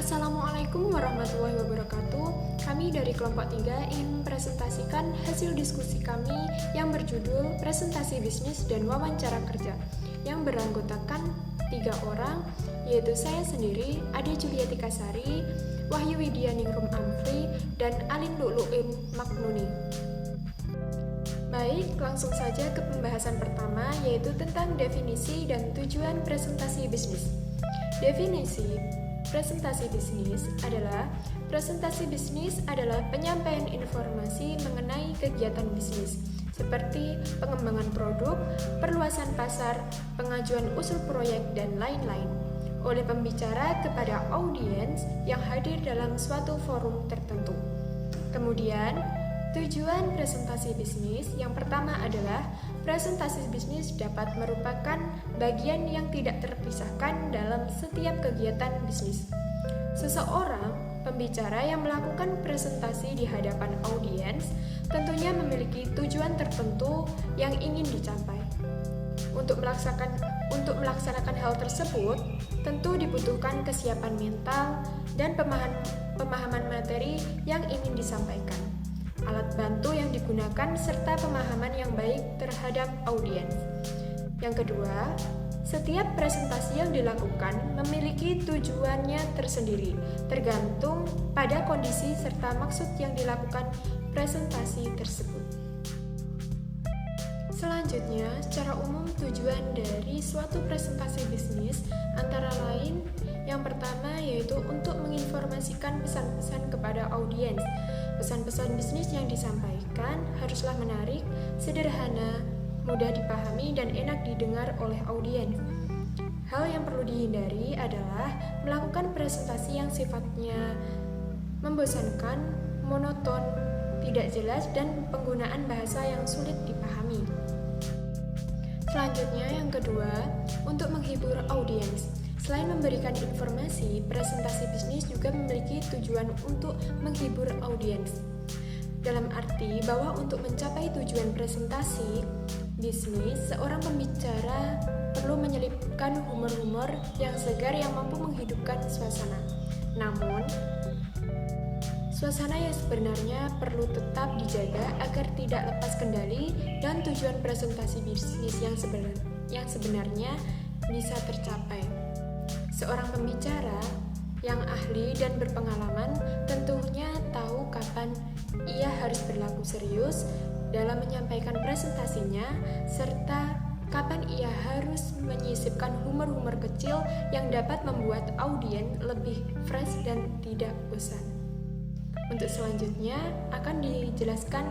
Assalamualaikum warahmatullahi wabarakatuh. Kami dari kelompok 3 ingin mempresentasikan hasil diskusi kami yang berjudul Presentasi Bisnis dan Wawancara Kerja yang beranggotakan 3 orang, yaitu saya sendiri, Ade Juliati Kasari, Wahyu Widianingrum Amfri, dan Alin Lu'lu'in Maknuni. Baik, langsung saja ke pembahasan pertama, yaitu tentang definisi dan tujuan presentasi bisnis. Definisi presentasi bisnis adalah penyampaian informasi mengenai kegiatan bisnis, seperti pengembangan produk, perluasan pasar, pengajuan usul proyek, dan lain-lain, oleh pembicara kepada audiens yang hadir dalam suatu forum tertentu. Kemudian, tujuan presentasi bisnis yang pertama adalah presentasi bisnis dapat merupakan bagian yang tidak terpisahkan dalam setiap kegiatan bisnis. Seseorang pembicara yang melakukan presentasi di hadapan audiens tentunya memiliki tujuan tertentu yang ingin dicapai. Untuk melaksanakan hal tersebut, tentu dibutuhkan kesiapan mental dan pemahaman materi yang ingin disampaikan, alat bantu yang digunakan, serta pemahaman yang baik terhadap audiens. Yang kedua, setiap presentasi yang dilakukan memiliki tujuannya tersendiri, tergantung pada kondisi serta maksud yang dilakukan presentasi tersebut. Selanjutnya, secara umum tujuan dari suatu presentasi bisnis antara lain yang pertama yaitu untuk menginformasikan pesan-pesan kepada audiens. Pesan-pesan bisnis yang disampaikan haruslah menarik, sederhana, mudah dipahami, dan enak didengar oleh audiens. Hal yang perlu dihindari adalah melakukan presentasi yang sifatnya membosankan, monoton, tidak jelas, dan penggunaan bahasa yang sulit dipahami. Selanjutnya, yang kedua, untuk menghibur audiens. Selain memberikan informasi, presentasi bisnis juga memiliki tujuan untuk menghibur audiens. Dalam arti bahwa untuk mencapai tujuan presentasi bisnis, seorang pembicara perlu menyelipkan humor-humor yang segar yang mampu menghidupkan suasana. Namun, suasana yang sebenarnya perlu tetap dijaga agar tidak lepas kendali dan tujuan presentasi bisnis yang sebenarnya bisa tercapai. Seorang pembicara yang ahli dan berpengalaman tentunya tahu kapan ia harus berlaku serius dalam menyampaikan presentasinya, serta kapan ia harus menyisipkan humor-humor kecil yang dapat membuat audiens lebih fresh dan tidak bosan. Untuk selanjutnya akan dijelaskan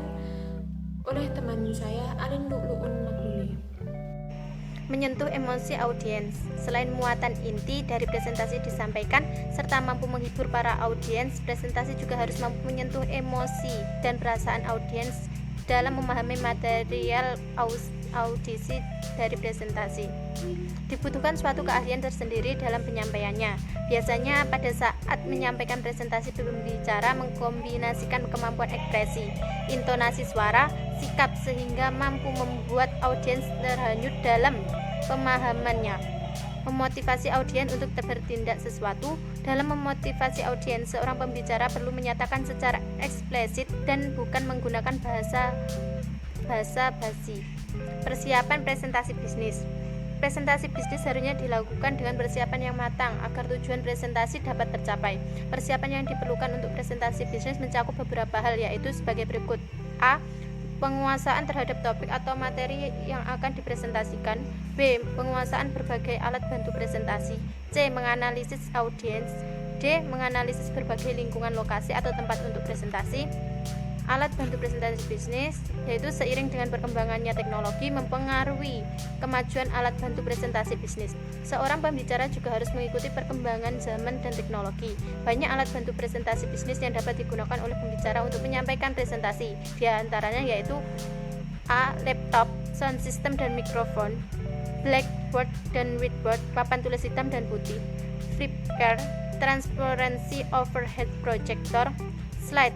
oleh teman saya, Alin Lu'lu'in Maknuni. Menyentuh emosi audiens. Selain muatan inti dari presentasi disampaikan serta mampu menghibur para audiens, presentasi juga harus mampu menyentuh emosi dan perasaan audiens dalam memahami material audisi dari presentasi. Dibutuhkan suatu keahlian tersendiri dalam penyampaiannya. Biasanya pada saat menyampaikan presentasi, pembicara mengkombinasikan kemampuan ekspresi, intonasi suara, sikap sehingga mampu membuat audiens terhanyut dalam pemahamannya. Memotivasi audiens untuk bertindak sesuatu. Dalam memotivasi audiens, seorang pembicara perlu menyatakan secara eksplisit dan bukan menggunakan bahasa basi. Persiapan presentasi bisnis. Presentasi bisnis harusnya dilakukan dengan persiapan yang matang agar tujuan presentasi dapat tercapai. Persiapan yang diperlukan untuk presentasi bisnis mencakup beberapa hal, yaitu sebagai berikut. A. Penguasaan terhadap topik atau materi yang akan dipresentasikan. B. Penguasaan berbagai alat bantu presentasi. C. Menganalisis audiens. D. Menganalisis berbagai lingkungan lokasi atau tempat untuk presentasi. Alat bantu presentasi bisnis, yaitu seiring dengan perkembangannya teknologi mempengaruhi kemajuan alat bantu presentasi bisnis. Seorang pembicara juga harus mengikuti perkembangan zaman dan teknologi. Banyak alat bantu presentasi bisnis yang dapat digunakan oleh pembicara untuk menyampaikan presentasi. Di antaranya yaitu A. Laptop, sound system dan mikrofon, blackboard dan whiteboard, papan tulis hitam dan putih, flipchart, transparency overhead projector, slide,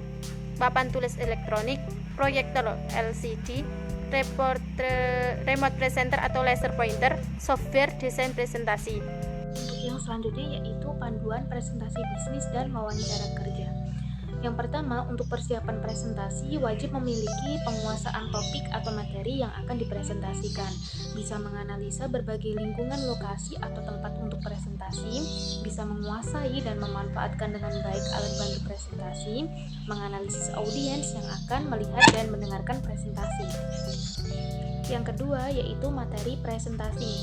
papan tulis elektronik, proyektor LCD, remote presenter atau laser pointer, software desain presentasi. Untuk yang selanjutnya yaitu panduan presentasi bisnis dan wawancara kerja. Yang pertama, untuk persiapan presentasi wajib memiliki penguasaan topik atau materi yang akan dipresentasikan, bisa menganalisa berbagai lingkungan lokasi atau tempat untuk presentasi, bisa menguasai dan memanfaatkan dengan baik alat bantu presentasi, menganalisis audiens yang akan melihat dan mendengarkan presentasi. Yang kedua yaitu materi presentasi.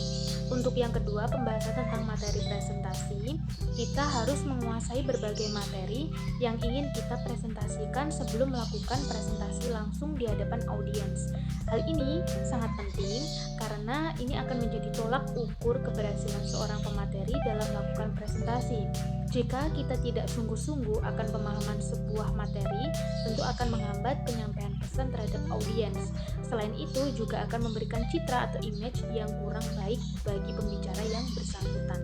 Untuk yang kedua, pembahasan tentang materi presentasi, kita harus menguasai berbagai materi yang ingin kita presentasikan sebelum melakukan presentasi langsung di hadapan audiens. Hal ini sangat penting karena ini akan menjadi tolak ukur keberhasilan seorang pemateri dalam melakukan presentasi. Jika kita tidak sungguh-sungguh akan pemahaman sebuah materi, tentu akan menghambat penyampaian pesan terhadap audiens. Selain itu, juga akan memberikan citra atau image yang kurang baik bagi pembicara yang bersangkutan.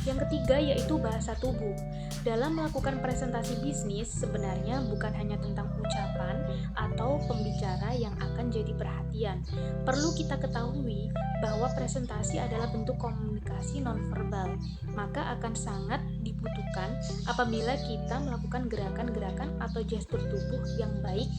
Yang ketiga yaitu bahasa tubuh. Dalam melakukan presentasi bisnis, sebenarnya bukan hanya tentang ucapan atau pembicara yang akan jadi perhatian. Perlu kita ketahui bahwa presentasi adalah bentuk komunikasi nonverbal, maka akan sangat dibutuhkan apabila kita melakukan gerakan-gerakan atau gestur tubuh yang baik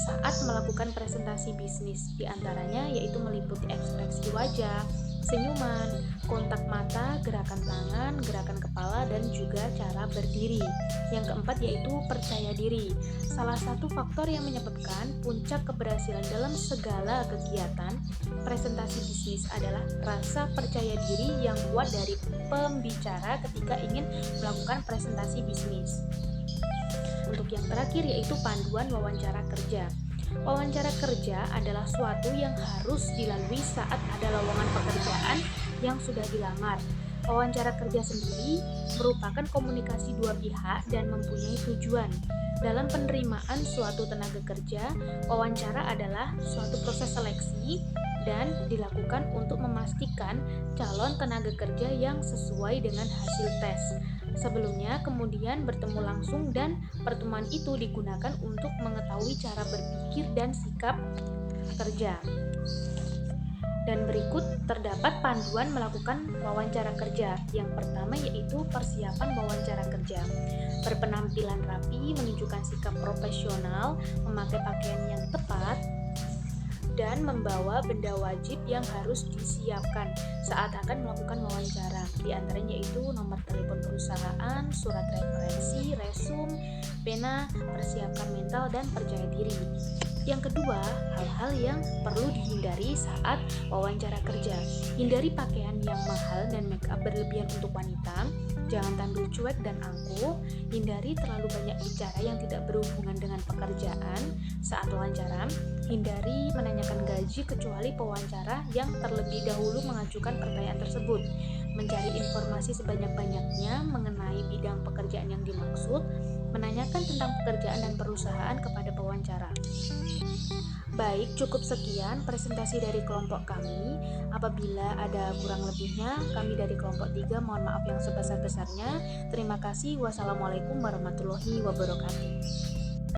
saat melakukan presentasi bisnis. Di antaranya yaitu meliputi ekspresi wajah, senyuman, kontak mata, gerakan tangan, gerakan kepala, dan juga cara berdiri. Yang keempat yaitu percaya diri. Salah satu faktor yang menyebabkan puncak keberhasilan dalam segala kegiatan presentasi bisnis adalah rasa percaya diri yang kuat dari pembicara ketika ingin melakukan presentasi bisnis. Untuk yang terakhir yaitu panduan wawancara kerja. Wawancara kerja adalah suatu yang harus dilalui saat ada lowongan pekerjaan yang sudah dilamar. Wawancara kerja sendiri merupakan komunikasi dua pihak dan mempunyai tujuan. Dalam penerimaan suatu tenaga kerja, wawancara adalah suatu proses seleksi dan dilakukan untuk memastikan calon tenaga kerja yang sesuai dengan hasil tes. Sebelumnya kemudian bertemu langsung dan pertemuan itu digunakan untuk mengetahui cara berpikir dan sikap kerja. Dan berikut terdapat panduan melakukan wawancara kerja. Yang pertama yaitu persiapan wawancara kerja. Berpenampilan rapi, menunjukkan sikap profesional, memakai pakaian yang tepat, dan membawa benda wajib yang harus disiapkan saat akan melakukan wawancara. Di antaranya yaitu nomor telepon perusahaan, surat referensi, resume, pena, persiapkan mental, dan percaya diri. Yang kedua, hal-hal yang perlu dihindari saat wawancara kerja. Hindari pakaian yang mahal dan make up berlebihan untuk wanita. Jangan tampil cuek dan angkuh. Hindari terlalu banyak bicara yang tidak berhubungan dengan pekerjaan saat wawancara. Hindari menanyakan gaji kecuali pewawancara yang terlebih dahulu mengajukan pertanyaan tersebut. Mencari informasi sebanyak-banyaknya mengenai bidang pekerjaan yang dimaksud. Menanyakan tentang pekerjaan dan perusahaan kepada pewawancara. Baik, cukup sekian presentasi dari kelompok kami. Apabila ada kurang lebihnya, kami dari kelompok 3 mohon maaf yang sebesar-besarnya. Terima kasih. Wassalamualaikum warahmatullahi wabarakatuh.